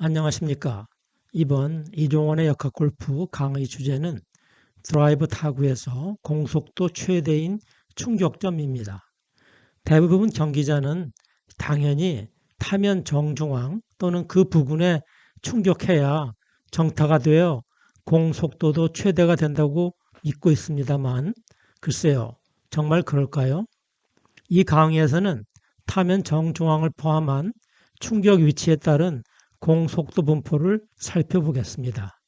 안녕하십니까. 이번 이종원의 역학골프 강의 주제는 드라이브 타구에서 공속도 최대인 충격점입니다. 대부분 경기자는 당연히 타면 정중앙 또는 그 부근에 충격해야 정타가 되어 공속도도 최대가 된다고 믿고 있습니다만 글쎄요. 정말 그럴까요? 이 강의에서는 타면 정중앙을 포함한 충격 위치에 따른 공속도 분포를 살펴보겠습니다.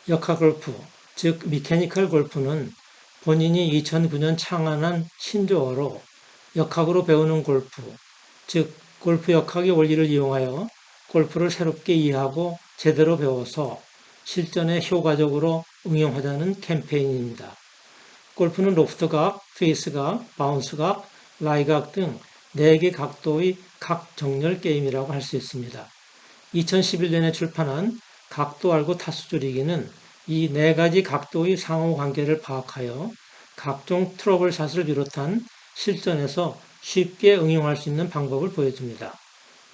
역학골프, 즉 미케니컬 골프는 본인이 2009년 창안한 신조어로 역학으로 배우는 골프, 즉 골프 역학의 원리를 이용하여 골프를 새롭게 이해하고 제대로 배워서 실전에 효과적으로 응용하자는 캠페인입니다. 골프는 로프트각, 페이스각, 바운스각, 라이각 등 4개 각도의 각 정렬 게임이라고 할 수 있습니다. 2011년에 출판한 각도 알고 타수 줄이기는 이 4가지 각도의 상호관계를 파악하여 각종 트러블샷을 비롯한 실전에서 쉽게 응용할 수 있는 방법을 보여줍니다.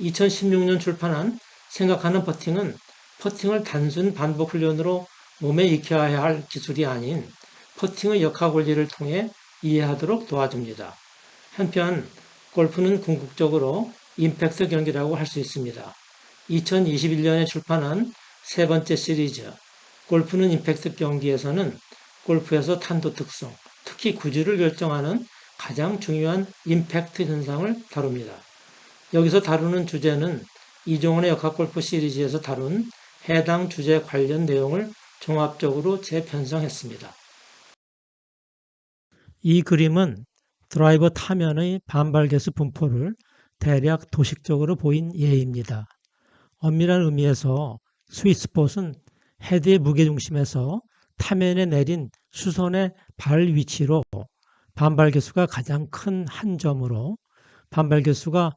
2016년 출판한 생각하는 퍼팅은 퍼팅을 단순 반복 훈련으로 몸에 익혀야 할 기술이 아닌 퍼팅의 역학 원리를 통해 이해하도록 도와줍니다. 한편 골프는 궁극적으로 임팩트 경기라고 할 수 있습니다. 2021년에 출판한 세 번째 시리즈 골프는 임팩트 경기에서는 골프에서 탄도 특성, 특히 구질을 결정하는 가장 중요한 임팩트 현상을 다룹니다. 여기서 다루는 주제는 이종원의 역학골프 시리즈에서 다룬 해당 주제 관련 내용을 종합적으로 재편성했습니다. 이 그림은 드라이버 타면의 반발 개수 분포를 대략 도식적으로 보인 예입니다. 엄밀한 의미에서 스윗스폿은 헤드의 무게중심에서 타면에 내린 수선의 발 위치로 반발 개수가 가장 큰 한 점으로 반발 개수가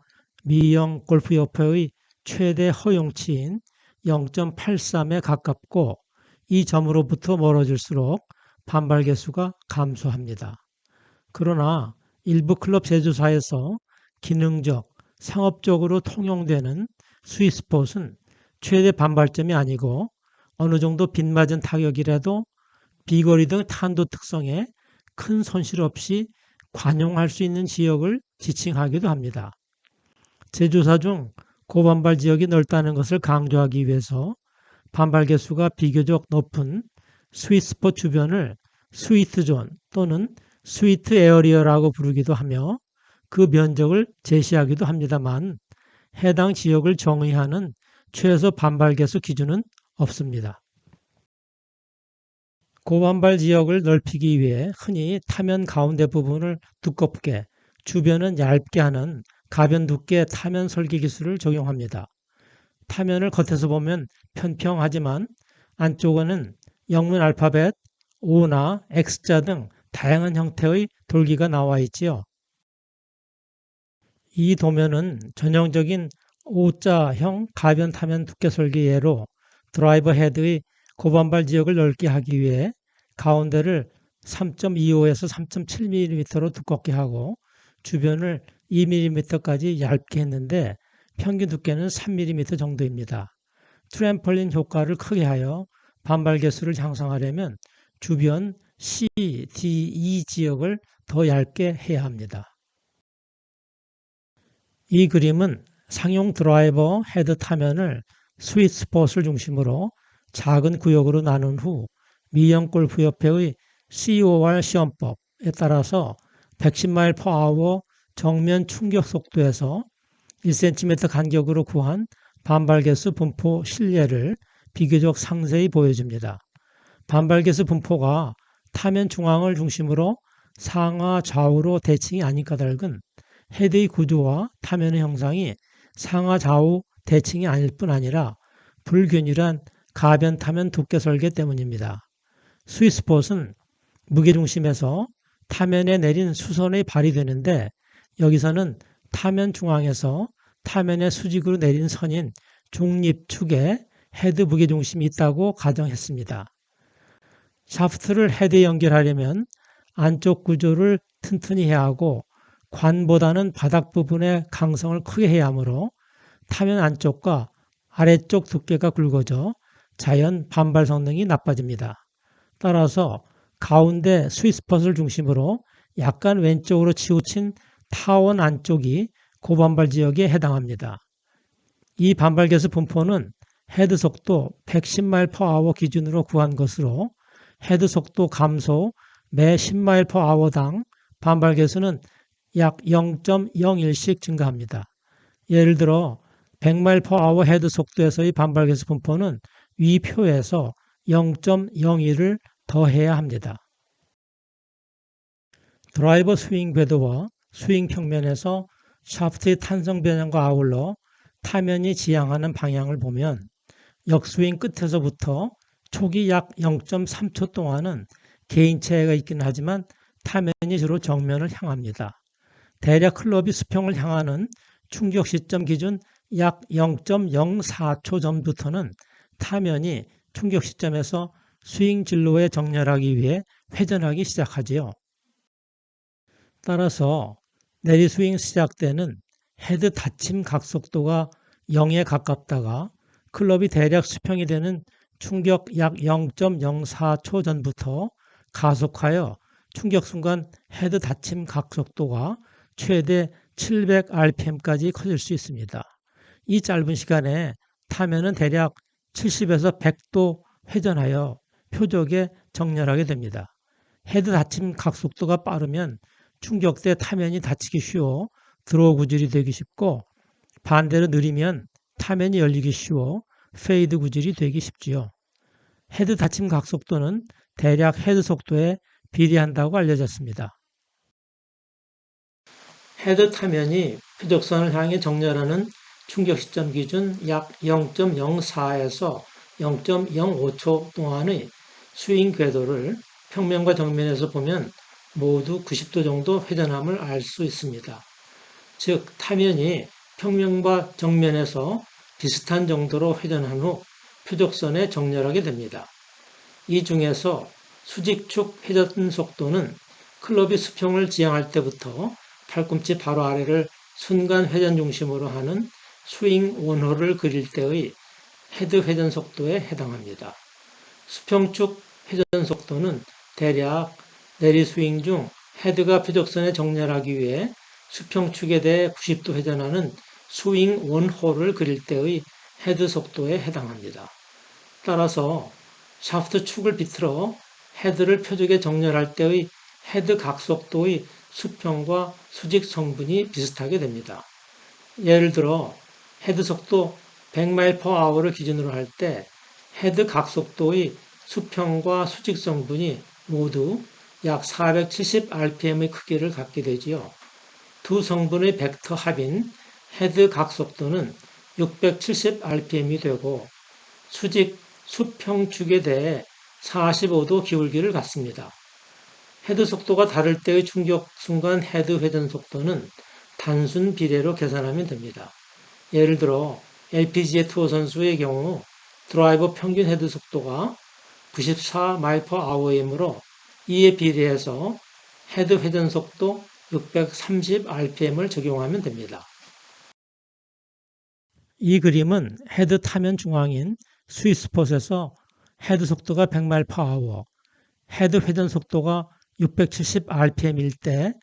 미영 골프협회의 최대 허용치인 0.83에 가깝고 이 점으로부터 멀어질수록 반발 개수가 감소합니다. 그러나 일부 클럽 제조사에서 기능적, 상업적으로 통용되는 스윗스폿은 최대 반발점이 아니고 어느 정도 빗맞은 타격이라도 비거리 등 탄도 특성에 큰 손실 없이 관용할 수 있는 지역을 지칭하기도 합니다. 제조사 중 고반발 지역이 넓다는 것을 강조하기 위해서 반발 개수가 비교적 높은 스윗스폿 주변을 스위트존 또는 스위트 에어리어라고 부르기도 하며 그 면적을 제시하기도 합니다만 해당 지역을 정의하는 최소 반발 개수 기준은 없습니다. 고반발 지역을 넓히기 위해 흔히 타면 가운데 부분을 두껍게 주변은 얇게 하는 가변 두께 타면 설계 기술을 적용합니다. 타면을 겉에서 보면 평평하지만 안쪽에는 영문 알파벳 O나 X자 등 다양한 형태의 돌기가 나와 있지요. 이 도면은 전형적인 O자형 가변 타면 두께 설계 예로 드라이버 헤드의 고반발 지역을 넓게 하기 위해 가운데를 3.25에서 3.7mm로 두껍게 하고 주변을 2mm까지 얇게 했는데 평균 두께는 3mm 정도입니다. 트램펄린 효과를 크게 하여 반발 개수를 향상하려면 주변 C, D, E 지역을 더 얇게 해야 합니다. 이 그림은 상용 드라이버 헤드 타면을 스윗스폿을 중심으로 작은 구역으로 나눈 후 미영골프협회의 COR 시험법에 따라서 110마일/hr 정면 충격 속도에서 1cm 간격으로 구한 반발 개수 분포 실례를 비교적 상세히 보여줍니다. 반발 개수 분포가 타면 중앙을 중심으로 상하 좌우로 대칭이 아닌 까닭은 헤드의 구조와 타면의 형상이 상하 좌우 대칭이 아닐 뿐 아니라 불균일한 가변 타면 두께 설계 때문입니다. 스윗스폿은 무게중심에서 타면에 내린 수선의 발이 되는데 여기서는 타면 중앙에서 타면의 수직으로 내린 선인 중립축에 헤드 무게중심이 있다고 가정했습니다. 샤프트를 헤드에 연결하려면 안쪽 구조를 튼튼히 해야 하고 관보다는 바닥 부분의 강성을 크게 해야 하므로 타면 안쪽과 아래쪽 두께가 굵어져 자연 반발 성능이 나빠집니다. 따라서 가운데 스윗스폿을 중심으로 약간 왼쪽으로 치우친 타원 안쪽이 고반발 지역에 해당합니다. 이 반발계수 분포는 헤드 속도 110마일/hr 기준으로 구한 것으로 헤드 속도 감소 매 10마일/h당 반발계수는 약 0.01씩 증가합니다. 예를 들어 100마일/h 헤드 속도에서의 반발계수 분포는 위 표에서 0.01을 더해야 합니다. 드라이버 스윙 궤도와 스윙 평면에서 샤프트의 탄성 변형과 아울러 타면이 지향하는 방향을 보면 역스윙 끝에서부터 초기 약 0.3초 동안은 개인차이가 있긴 하지만 타면이 주로 정면을 향합니다. 대략 클럽이 수평을 향하는 충격 시점 기준 약 0.04초 전부터는 타면이 충격 시점에서 스윙 진로에 정렬하기 위해 회전하기 시작하지요. 따라서 내리스윙 시작 때는 헤드 닫힘 각속도가 0에 가깝다가 클럽이 대략 수평이 되는 충격 약 0.04초 전부터 가속하여 충격 순간 헤드 닫힘 각속도가 최대 700rpm까지 커질 수 있습니다. 이 짧은 시간에 타면은 대략 70에서 100도 회전하여 표적에 정렬하게 됩니다. 헤드 닫힘 각속도가 빠르면 충격 때 타면이 닫히기 쉬워 드로우 구질이 되기 쉽고 반대로 느리면 타면이 열리기 쉬워 페이드 구질이 되기 쉽지요. 헤드 닫힘 각속도는 대략 헤드 속도에 비례한다고 알려졌습니다. 헤드 타면이 표적선을 향해 정렬하는 충격 시점 기준 약 0.04에서 0.05초 동안의 스윙 궤도를 평면과 정면에서 보면 모두 90도 정도 회전함을 알 수 있습니다. 즉 타면이 평면과 정면에서 비슷한 정도로 회전한 후 표적선에 정렬하게 됩니다. 이 중에서 수직축 회전 속도는 클럽이 수평을 지향할 때부터 팔꿈치 바로 아래를 순간 회전 중심으로 하는 스윙 원호를 그릴 때의 헤드 회전 속도에 해당합니다. 수평축 회전 속도는 대략 내리 스윙 중 헤드가 표적선에 정렬하기 위해 수평축에 대해 90도 회전하는 스윙 원호를 그릴 때의 헤드 속도에 해당합니다. 따라서 샤프트 축을 비틀어 헤드를 표적에 정렬할 때의 헤드 각속도의 수평과 수직 성분이 비슷하게 됩니다. 예를 들어 헤드 속도 100마일/h를 기준으로 할 때 헤드 각속도의 수평과 수직 성분이 모두 약 470rpm의 크기를 갖게 되지요. 두 성분의 벡터 합인 헤드 각속도는 670rpm이 되고 수직 수평축에 대해 45도 기울기를 갖습니다. 헤드 속도가 다를 때의 충격 순간 헤드 회전 속도는 단순 비례로 계산하면 됩니다. 예를 들어 LPGA 투어 선수의 경우 드라이버 평균 헤드 속도가 94마일/h이므로 이에 비례해서 헤드 회전 속도 630rpm을 적용하면 됩니다. 이 그림은 헤드 타면 중앙인 스윗스폿에서 헤드 속도가 100마일/h, 헤드 회전 속도가 670rpm일 때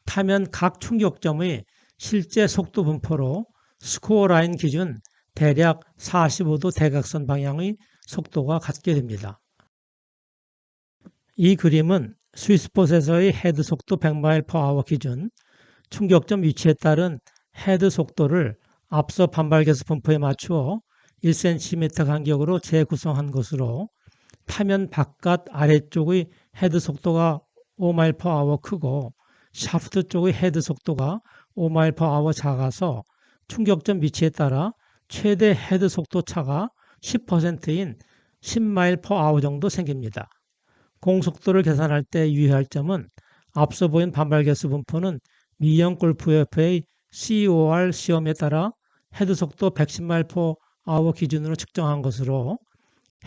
타면 각 충격점의 실제 속도 분포로 스코어 라인 기준 대략 45도 대각선 방향의 속도가 같게 됩니다. 이 그림은 스윗스폿에서의 헤드 속도 100마일/h 기준 충격점 위치에 따른 헤드 속도를 앞서 반발계수 분포에 맞추어 1cm 간격으로 재구성한 것으로 타면 바깥 아래쪽의 헤드 속도가 5마일/h 크고 샤프트 쪽의 헤드 속도가 5마일/h 작아서 충격점 위치에 따라 최대 헤드 속도 차가 10%인 10마일/h 정도 생깁니다. 공속도를 계산할 때 유의할 점은 앞서 보인 반발계수 분포는 미형 골프협회의 COR 시험에 따라 헤드 속도 110마일/h 기준으로 측정한 것으로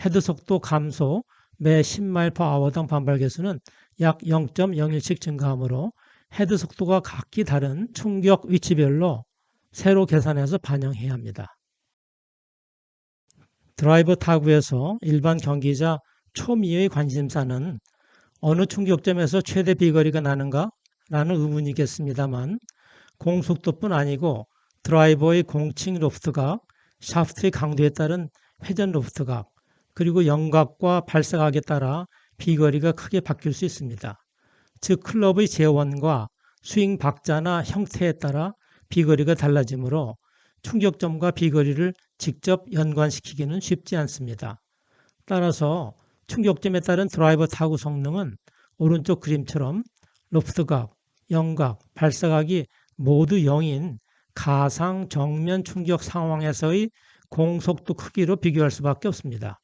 헤드 속도 감소 매 10마일/h당 반발계수는 약 0.01씩 증가하므로 헤드 속도가 각기 다른 충격 위치별로 새로 계산해서 반영해야 합니다. 드라이버 타구에서 일반 경기자 초미의 관심사는 어느 충격점에서 최대 비거리가 나는가? 라는 의문이겠습니다만 공속도뿐 아니고 드라이버의 공칭 로프트각, 샤프트의 강도에 따른 회전 로프트각, 그리고 영각과 발사각에 따라 비거리가 크게 바뀔 수 있습니다. 즉 클럽의 재원과 스윙 박자나 형태에 따라 비거리가 달라지므로 충격점과 비거리를 직접 연관시키기는 쉽지 않습니다. 따라서 충격점에 따른 드라이버 타구 성능은 오른쪽 그림처럼 로프트각, 영각, 발사각이 모두 0인 가상 정면 충격 상황에서의 공속도 크기로 비교할 수밖에 없습니다.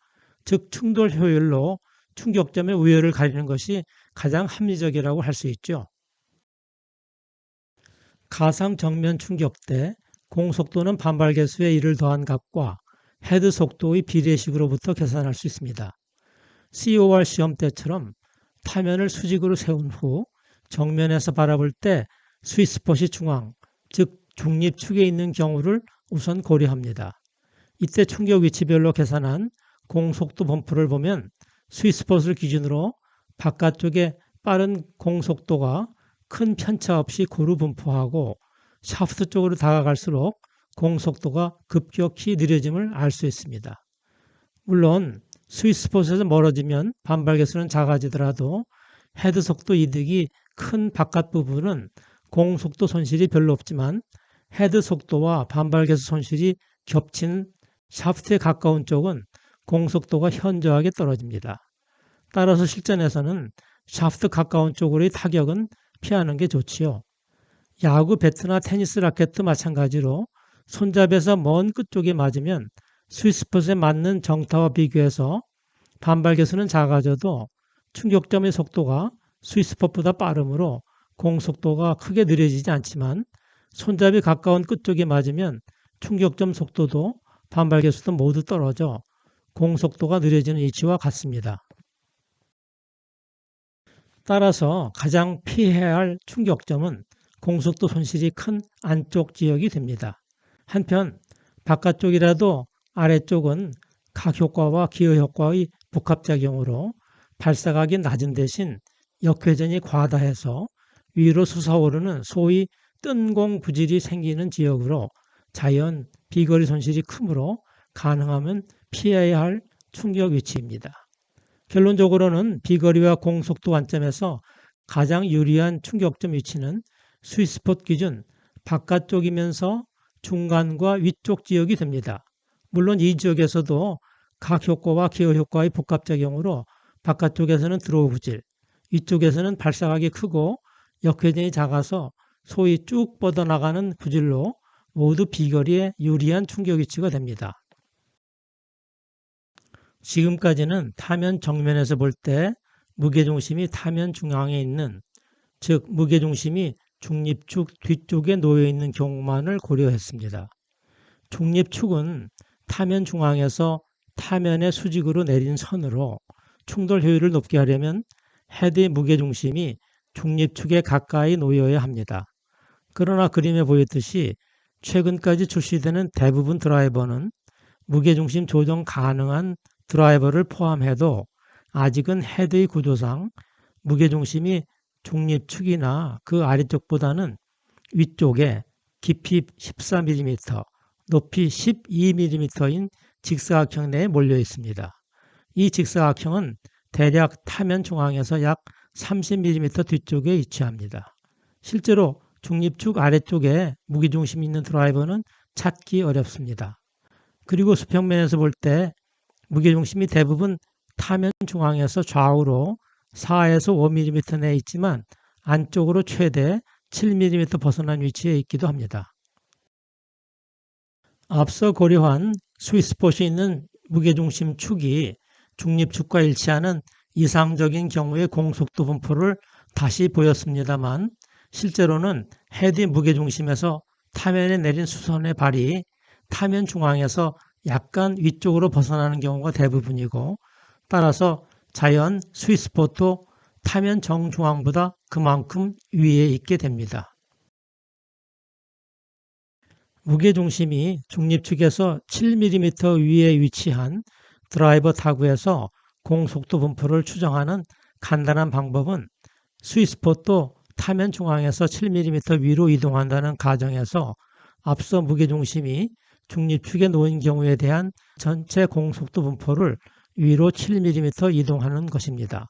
즉 충돌 효율로 충격점의 우열을 가리는 것이 가장 합리적이라고 할 수 있죠. 가상 정면 충격 때 공속도는 반발 계수에 1을 더한 값과 헤드 속도의 비례식으로부터 계산할 수 있습니다. COR 시험 때처럼 타면을 수직으로 세운 후 정면에서 바라볼 때 스윗스폿이 중앙, 즉 중립축에 있는 경우를 우선 고려합니다. 이때 충격 위치별로 계산한 공속도 분포를 보면 스윗스폿을 기준으로 바깥쪽에 빠른 공속도가 큰 편차 없이 고루 분포하고 샤프트 쪽으로 다가갈수록 공속도가 급격히 느려짐을 알 수 있습니다. 물론 스윗스폿에서 멀어지면 반발 계수는 작아지더라도 헤드 속도 이득이 큰 바깥 부분은 공속도 손실이 별로 없지만 헤드 속도와 반발 계수 손실이 겹친 샤프트에 가까운 쪽은 공속도가 현저하게 떨어집니다. 따라서 실전에서는 샤프트 가까운 쪽으로의 타격은 피하는 게 좋지요. 야구 배트나 테니스 라켓도 마찬가지로 손잡이에서 먼 끝쪽에 맞으면 스윗스폿에 맞는 정타와 비교해서 반발 계수는 작아져도 충격점의 속도가 스윗스폿보다 빠르므로 공속도가 크게 느려지지 않지만 손잡이 가까운 끝쪽에 맞으면 충격점 속도도 반발 계수도 모두 떨어져 공속도가 느려지는 이치와 같습니다. 따라서 가장 피해야 할 충격점은 공속도 손실이 큰 안쪽 지역이 됩니다. 한편 바깥쪽이라도 아래쪽은 각효과와 기여효과의 복합작용으로 발사각이 낮은 대신 역회전이 과다해서 위로 솟아오르는 소위 뜬공 구질이 생기는 지역으로 자연 비거리 손실이 크므로 가능하면 피해야 할 충격 위치입니다. 결론적으로는 비거리와 공속도 관점에서 가장 유리한 충격점 위치는 스윗스폿 기준 바깥쪽이면서 중간과 위쪽 지역이 됩니다. 물론 이 지역에서도 각효과와 기여효과의 복합작용으로 바깥쪽에서는 드로우 구질, 위쪽에서는 발사각이 크고 역회전이 작아서 소위 쭉 뻗어나가는 구질로 모두 비거리에 유리한 충격 위치가 됩니다. 지금까지는 타면 정면에서 볼 때 무게중심이 타면 중앙에 있는, 즉 무게중심이 중립축 뒤쪽에 놓여 있는 경우만을 고려했습니다. 중립축은 타면 중앙에서 타면의 수직으로 내린 선으로 충돌 효율을 높게 하려면 헤드의 무게중심이 중립축에 가까이 놓여야 합니다. 그러나 그림에 보였듯이 최근까지 출시되는 대부분 드라이버는 무게중심 조정 가능한 드라이버를 포함해도 아직은 헤드의 구조상 무게중심이 중립축이나 그 아래쪽보다는 위쪽에 깊이 14mm, 높이 12mm인 직사각형 내에 몰려 있습니다. 이 직사각형은 대략 타면 중앙에서 약 30mm 뒤쪽에 위치합니다. 실제로 중립축 아래쪽에 무게중심이 있는 드라이버는 찾기 어렵습니다. 그리고 수평면에서 볼 때 무게중심이 대부분 타면 중앙에서 좌우로 4에서 5mm 내에 있지만 안쪽으로 최대 7mm 벗어난 위치에 있기도 합니다. 앞서 고려한 스윗스폿이 있는 무게중심 축이 중립축과 일치하는 이상적인 경우의 공속도 분포를 다시 보였습니다만 실제로는 헤드 무게중심에서 타면에 내린 수선의 발이 타면 중앙에서 약간 위쪽으로 벗어나는 경우가 대부분이고 따라서 자연 스윗스폿도 타면 정중앙보다 그만큼 위에 있게 됩니다. 무게중심이 중립축에서 7mm 위에 위치한 드라이버 타구에서 공속도 분포를 추정하는 간단한 방법은 스위스폿도 타면 중앙에서 7mm 위로 이동한다는 가정에서 앞서 무게중심이 중립축에 놓인 경우에 대한 전체 공속도 분포를 위로 7mm 이동하는 것입니다.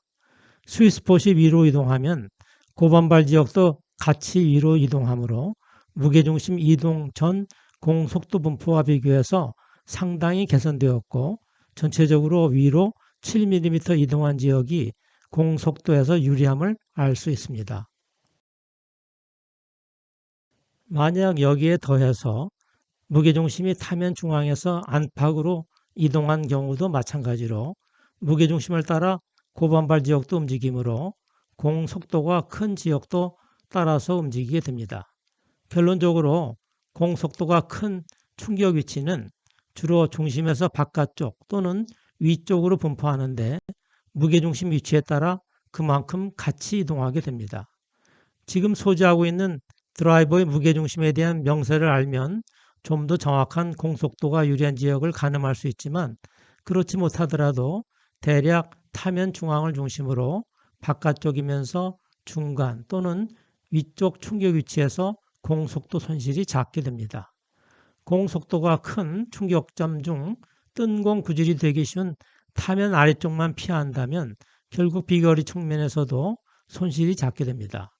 스위스폿이 위로 이동하면 고반발 지역도 같이 위로 이동하므로 무게중심 이동 전 공속도 분포와 비교해서 상당히 개선되었고 전체적으로 위로 7mm 이동한 지역이 공속도에서 유리함을 알 수 있습니다. 만약 여기에 더해서 무게중심이 타면 중앙에서 안팎으로 이동한 경우도 마찬가지로 무게중심을 따라 고반발 지역도 움직이므로 공속도가 큰 지역도 따라서 움직이게 됩니다. 결론적으로 공속도가 큰 충격 위치는 주로 중심에서 바깥쪽 또는 위쪽으로 분포하는데 무게중심 위치에 따라 그만큼 같이 이동하게 됩니다. 지금 소지하고 있는 드라이버의 무게중심에 대한 명세를 알면 좀 더 정확한 공속도가 유리한 지역을 가늠할 수 있지만 그렇지 못하더라도 대략 타면 중앙을 중심으로 바깥쪽이면서 중간 또는 위쪽 충격 위치에서 공속도 손실이 작게 됩니다. 공속도가 큰 충격점 중 뜬공 구질이 되기 쉬운 타면 아래쪽만 피한다면 결국 비거리 측면에서도 손실이 작게 됩니다.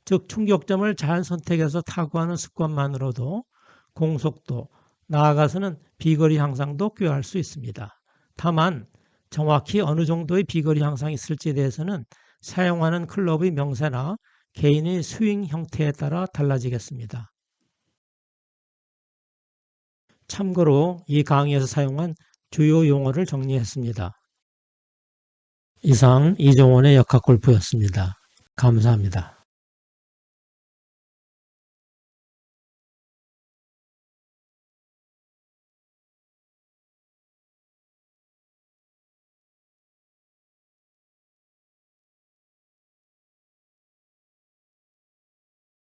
즉 충격점을 잘 선택해서 타구하는 습관만으로도 공속도, 나아가서는 비거리 향상도 꾀할 수 있습니다. 다만 정확히 어느 정도의 비거리 향상이 있을지에 대해서는 사용하는 클럽의 명세나 개인의 스윙 형태에 따라 달라지겠습니다. 참고로 이 강의에서 사용한 주요 용어를 정리했습니다. 이상 이종원의 역학골프였습니다. 감사합니다.